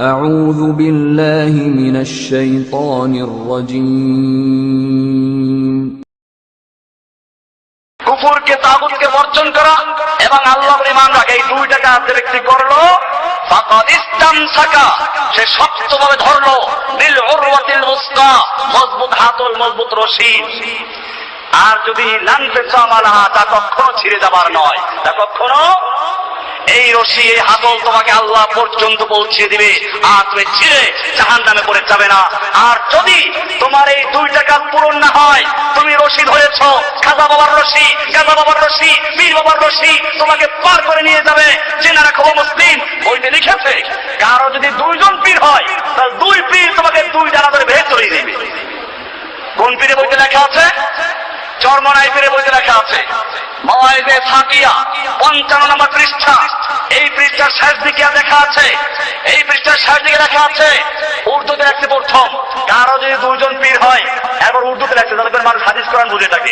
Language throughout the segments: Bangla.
أعوذ بالله من الشيطان الرجيم কুফরকে তাগুতকে বর্জন করা এবং আল্লাহর ঈমান রাখা, এই দুইটা কাজ যে ব্যক্তি করলো ফাকাদ ইসতামসাকা, সে শক্তভাবে ধরলো বিল উরওয়াতিল উসকা, মজবুত হাতল মজবুত রশি। আর যদি লানফিসামালাহা, তা কখনো ছিঁড়ে যাবার নয়, তা কখনো, এই রশি এই হাতল তোমাকে আল্লাহ পর্যন্ত পৌঁছে দিবে, আর তুমি ছিঁড়ে জাহান্নামে পড়ে যাবে না। আর যদি তোমার এই দুইটা কাজ পূরণ না হয়, তুমি রশি ধরেছো, খাজা বাবার রশি, গাজা বাবার রশি, পীর বাবার রশি তোমাকে পার করে নিয়ে যাবে। জেনে রাখো মুসলিম বইতে লিখেছে, কারো যদি দুইজন পীর হয়, তাহলে দুই পীর তোমাকে দুই ডানা ধরে ভেদ চড়িয়ে দিবে। কোন পীরে বইতে লেখা আছে? চরমনাই পীরে বইতে লেখা আছে। মাওয়াইজে সাকিয়া 55 নম্বর পৃষ্ঠা, এই পৃষ্ঠার শেষ দিকে লেখা আছে, এই পৃষ্ঠার শেষ দিকে লেখা আছে, উর্দুতে লেখছে প্রথম, কারো যদি দুইজন পীর হয়, এবার উর্দুতে লেখছে, তাহলে মানুষ হাদিস কোরআন বুঝে থাকে।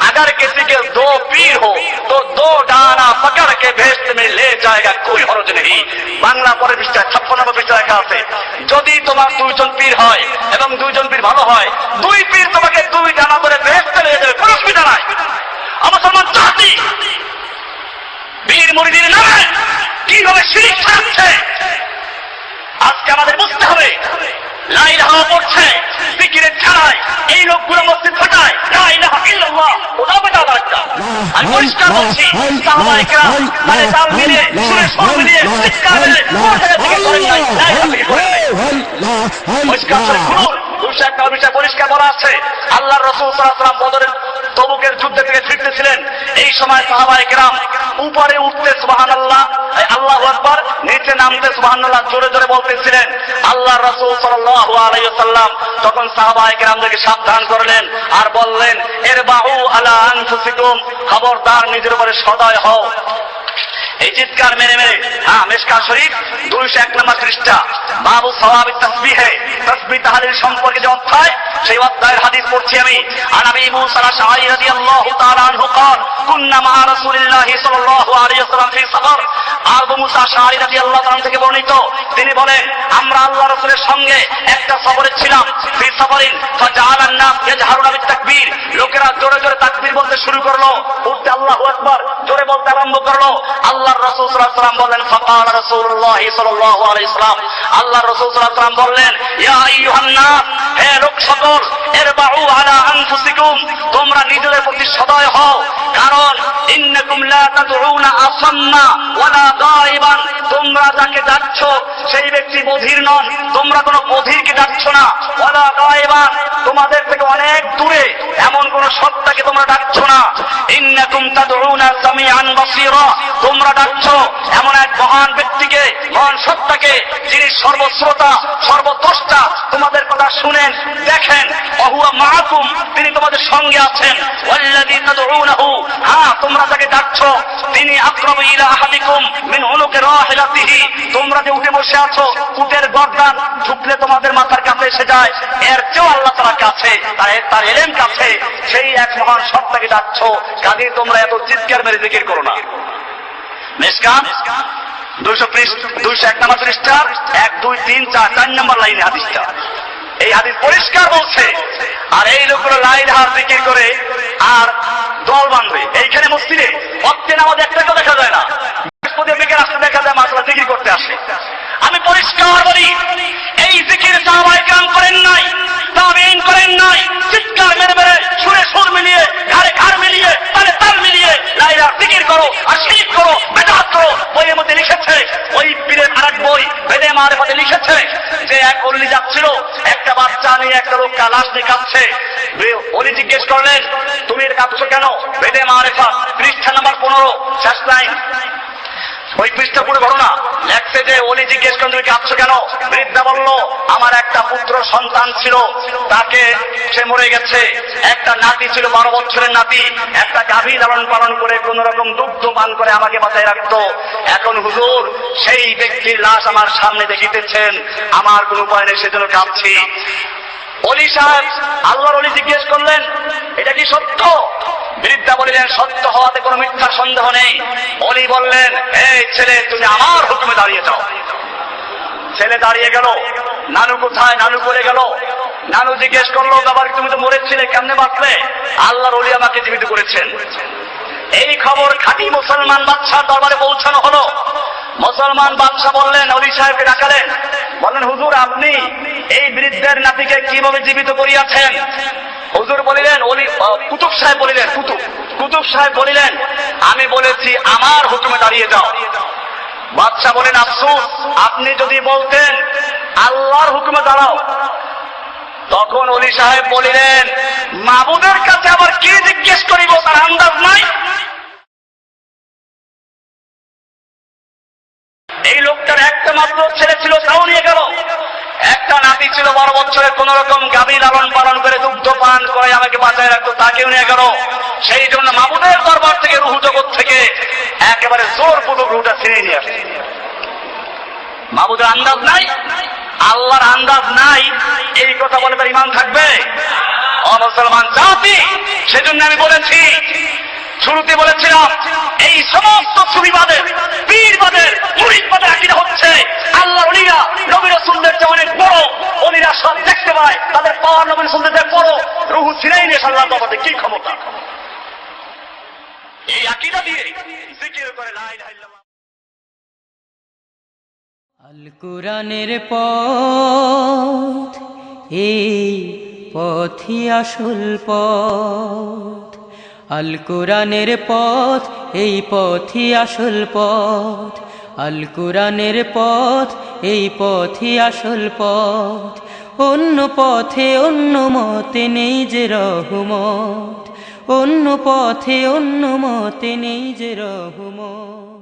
अगर किसी के दो पीर हो तो दो डाना पकड़ के भेस्ट में ले जाएगा कोई हरज नहीं। বাংলা পরের পৃষ্ঠা 56 নম্বর পৃষ্ঠা লেখা আছে, যদি তোমার দুইজন পীর হয় এবং দুইজন পীর ভালো হয়, দুই পীর তোমাকে দুই ডানা করে ভেস্তে নিয়ে যাবে, কোনো অসুবিধা নাই। মুসলমান জাতি পীর মুরিদের নামে কিভাবে শিরক ছাড়ছে, আজকে আমাদের বুঝতে হবে। লা ইলাহা পড়ছে, জিকিরের ছাড়ায় এই লোকগুলো মসজিদ ফাটায়, লা ইলাহা ইল্লাল্লাহ, ওটা বেটা বাচ্চা। আমি পরিষ্কার বলছি, সাহাবায়ে কেরাম মানে তাল মিলিয়ে, সুরে সুর মিলিয়ে, চিৎকার মিলিয়ে কোথা থেকে করেন নাই, লা ইলাহা ইল্লাল্লাহ। পরিষ্কার করে শুনুন, 201 বিষয় পরিষ্কার বলা আছে। আল্লাহর রাসূল সাল্লাল্লাহু আলাইহি ওয়াসাল্লাম বদরের তবুকের যুদ্ধ থেকে ফিরতেছিলেন, এই সময় সাহাবায়ে কেরাম উপরে উঠতে সুবহানাল্লাহ, আল্লাহু আকবার, নিচে নামতে সুবহানাল্লাহ জোরে জোরে বলতেছিলেন। আল্লাহর রাসূল সাল্লাল্লাহু আলাইহি ওয়াসাল্লাম তখন সাহাবায়ে কেরামদেরকে সাবধান করলেন আর বললেন, ইরবাউ আলা আনফুসিকুম, খবরদার নিজের উপরে সদয় হও। এই চিৎকার মেরে মেরে, হ্যাঁ, মিশকাত শরীফ 201 নম্বর পৃষ্ঠা, বাবু সওয়াবি তাসবিহে, তাসবিহ তাহলিল সম্পর্কে যে অধ্যায়, সেই অধ্যায়ের হাদিস পড়ছি আমি। আর নবী মুসা আশ-শাআরি রাদিয়াল্লাহু তাআলা আনহু قال كنا مع رسول الله صلى الله عليه وسلم في سفر। আবু মুসা আশ-শাআরি রাদিয়াল্লাহু তাআলা থেকে বর্ণিত, তিনি বলেন, আমরা আল্লাহর রাসূলের সঙ্গে একটা সফরে ছিলাম। ফি সাফারিন ফাজাআলা আন-নাস ইয়াজহারুনা বিত-তাকবীর, লোকেরা জোরে জোরে তাকবীর বলতে শুরু করলো, উঠতে আল্লাহু আকবার জোরে বলতে আরম্ভ করলো। আল্লাহর রাসূল সাল্লাল্লাহু আলাইহি ওয়াসাল্লাম বলেন, ফাকালা রাসূলুল্লাহ সাল্লাল্লাহু আলাইহি ওয়াসাল্লাম, আল্লাহর রাসূল সাল্লাল্লাহু আলাইহি ওয়াসাল্লাম বললেন, ইয়া আইয়ুহান নাস, হে লোক সকল, ইরবাউ আলা আনফুসিকুম, তোমরা নিজেদের প্রতি সদয় হও, কারণ ইন্নাকুম লা তাদউনা আসাম্মা ওয়ালা গায়বান, তোমরা যাকে ডাকছ সেই ব্যক্তি বধির নন, তোমরা কোনো বধিরকে ডাকছ না, ওয়ালা গায়বান, তোমাদের থেকে অনেক দূরে এমন কোন সত্তাকে তোমরা ডাকছ না। ইন্নাকুম তাদউনা সামিআন বাসীরা, তোমরা ডাকছ এমন এক মহান ব্যক্তিকে, মহান সত্তাকে, যিনি সর্বশ্রোতা সর্বদ্রষ্টা, তোমাদের কথা শুনেন দেখেন। ওয়াহুয়া মাআকুম, তিনি তোমাদের সঙ্গে আছেন। ওয়াল্লাযী তাদউনাহু, হ্যাঁ, তোমরা যাকে ডাকছ তিনি আকরাবু ইলা আহাদিকুম মিন উনুকি রাহিলাতিহি, তোমরা যে উঠে বসে আছো, উটের গর্দান ঝুঁকলে তোমাদের মাথার কাছে এসে যায়, এর চেয়েও আল্লাহ তাআলার কাছে, তার ইলম কাছে, সেই এক মহান সত্তাকে ডাকছ, কাজেই তোমরা এত চিৎকার মেরে জিকির করো না। মিশকাত 201 নম্বর পৃষ্ঠা 1, 2, 3, 4 নম্বর লাইনে হাদিসটা, এই হাদিস পরিষ্কার বলছে। আর এই লোকগুলো লা ইলাহা জিকির করে আর দল বাঁধবে। এইখানে মসজিদে ওয়াক্তে নামাজ একটাকেও দেখা যায় না, বৃহস্পতিবার বিকেল আসতে দেখা যায় মাশাআল্লাহ জিকির করতে আসে। আমি পরিষ্কার বলি, এই জিকির সাহাবায়ে কেরাম করেন নাই, তাবেঈন করেন নাই। চিৎকার মেরে মেরে, সুরে সুর মিলিয়ে, ঘাড়ে ঘাড় মিলিয়ে, তালে তাল মিলিয়ে লা ইলাহা জিকির করো আর শিরক করো, বিদআত করো। বইয়ের মধ্যে লিখেছে, ওই পীরের আরেক বই বেদে মারিফাতে লিখেছে যে এক ওলি যাচ্ছিল, একটা বাচ্চা নিয়ে একটা লোক লাশ নিয়ে কাঁদছে। ওলি জিজ্ঞেস করলেন, তুমি এটা কাঁদছো কেন? বেদে মারিফাত পৃষ্ঠা নাম্বার 15 শেষ লাইন, ওই পৃষ্ঠা পুরো ঘটনা লেখছে যে ওলি জিজ্ঞেস করেন, তুমি কাঁদছো কেন? বৃদ্ধা বলল, আমার একটা পুত্র সন্তান ছিল, তাকে সে মরে গেছে। একটা নাতি ছিল, 12 বছরের নাতি, একটা গাভী লালন পালন করে কোন রকম দুগ্ধ পান করে আমাকে বাঁচায় রাখতো। এখন হুজুর, সেই ব্যক্তির লাশ আমার সামনে দেখিতেছেন, আমার কোন উপায় নেই, সেজন্য কাঁদছি। ওলি সাহেব, আল্লাহর ওলি জিজ্ঞেস করলেন, এটা কি সত্য? বৃদ্ধা বলিলেন, সত্য হওয়াতে কোনো মিথ্যা সন্দেহ নেই। ওলি বললেন, এই ছেলে, তুমি আমার হুকুমে দাঁড়িয়ে যাও। ছেলে দাঁড়িয়ে গেল, নানু কোথায়? নানু করে গেল। নানু জিজ্ঞেস করলো, বাবার তুমি তো মরেছিলে, কেমনে বাঁচলে? আল্লাহর ওলি আমাকে জীবিত করেছেন। এই খবর খাঁটি মুসলমান বাদশার দরবারে পৌঁছানো হলো। মুসলমান বাদশা বললেন, ওলি সাহেবকে ডাকালেন, বললেন, হুজুর আপনি এই বৃদ্ধের নাতিকে কিভাবে জীবিত করিয়াছেন? হুজুর বলিলেন, কুতুব সাহেব বলিলেন, কুতুব সাহেব বলিলেন, আমি বলেছি আমার হুকুমে দাঁড়িয়ে যাও। বাদশা বলেন, আফসোস, আপনি যদি বলতেন আল্লাহর হুকুমে দাঁড়াও। তখন ওলি সাহেব বলিলেন, মাবুদের কাছে আবার কি জিজ্ঞেস করিব, তার আন্দাজ নাই। এই লোকটার একটা মাত্র ছেলে ছিল, তাও নিয়ে গেল। একটা নাতি ছিল 12 বছরের, কোন রকম গাভী লালন পালন করে দুগ্ধ পান করে আমাকে বাঁচায় রাখতো, তাকেও নিয়ে গেল। সেই জন্য মাবুদের দরবার থেকে, রুহ জগৎ থেকে একেবারে জোরপূর্বক রুহটা ছিনিয়ে নিয়ে আসে। মাবুদের আন্দাজ নাই, আল্লাহর আন্দাজ নাই, এই কথা বলে তার ঈমান থাকবে? অমুসলমান জাতি। সেজন্য আমি বলেছি, শুরুতে বলেছিলাম, এই সমস্ত সুফিবাদের, পীরবাদের, মুরিদবাদের আকীদা হচ্ছে আল্লাহর ওলিরা নবী রাসূলদের চেয়ে অনেক বড়। ওলিরা সব দেখতে পায়, তাদের পাওয়ার নবী রাসূলদের বড়। রূহ ছিনাই নিয়ে আল্লাহর দরবারে কি ক্ষমতা? এই আকীদা দিয়ে জিকির করে লা ইলাহা ইল্লাল্লাহ। আল কুরআনের পথ, এই পথই আসল পথ। আল কুরআনের পথ, এই পথই আসল পথ। আল কুরআনের পথ, এই পথই আসল পথ। অন্য পথে অন্য মতে নেই যে রহমত, অন্য পথে অন্য মতে নেই যে রহমত।